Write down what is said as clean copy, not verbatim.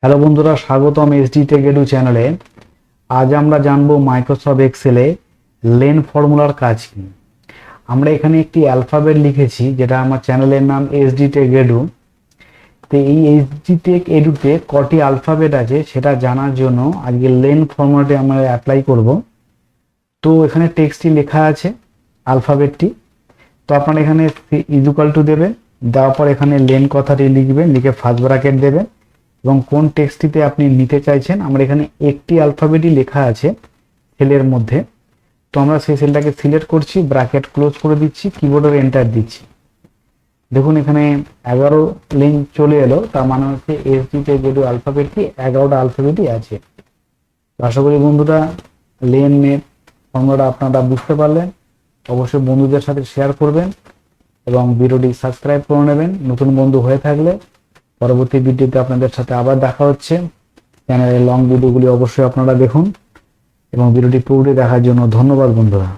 Hello বন্ধুরা, স্বাগতম SD take edu চ্যানেলে। আজ আমরা জানবো মাইক্রোসফট এক্সেলে লেন ফর্মুলার কাজ কি। আমরা এখানে একটি অ্যালফাবেট লিখেছি, যেটা আমার চ্যানেলের নাম এসডি টেক এডু। তো এই এসডি টেক এডুতে কটি অ্যালফাবেট আছে সেটা জানার জন্য আজকে লেন ফর্মুলাটি আমরা অ্যাপ্লাই করব। তো এখানে টেক্সটটি লেখা আছে, অ্যালফাবেটটি। তো আপনারা এখানে ইকুয়াল টু দেবেন, দেওয়ার পর এখানে লেন কথাটি লিখবেন, লিখে ফার্স্ট ব্র্যাকেট দেবেন এবং কোন টেক্সটটিতে আপনি নিতে চাইছেন। আমরা এখানে একটি অ্যালফাবেটই লেখা আছে সেলের মধ্যে, তো আমরা সেই সেলটাকে সিলেক্ট করছি, ব্র্যাকেট ক্লোজ করে দিচ্ছি, কিবোর্ডের এন্টার দিচ্ছি। দেখুন এখানে 11 লেন চলে এলো, তার মানে হচ্ছে এসডিতে যেহেতু অ্যালফাবেটটি 11টা অ্যালফাবেটই আছে। আশা করি বন্ধুরা লেনের ফর্মুলাটা আপনারা বুঝতে পারলেন। অবশ্যই বন্ধুদের সাথে শেয়ার করবেন এবং ভিডিওটি সাবস্ক্রাইব করে নেবেন নতুন বন্ধু হয়ে থাকলে। পরবর্তী ভিডিওতে আপনাদের সাথে আবার দেখা হচ্ছে। চ্যানেলের লং ভিডিওগুলি অবশ্যই আপনারা দেখুন এবং ভিডিওটি পুরোটি দেখার জন্য ধন্যবাদ বন্ধুরা।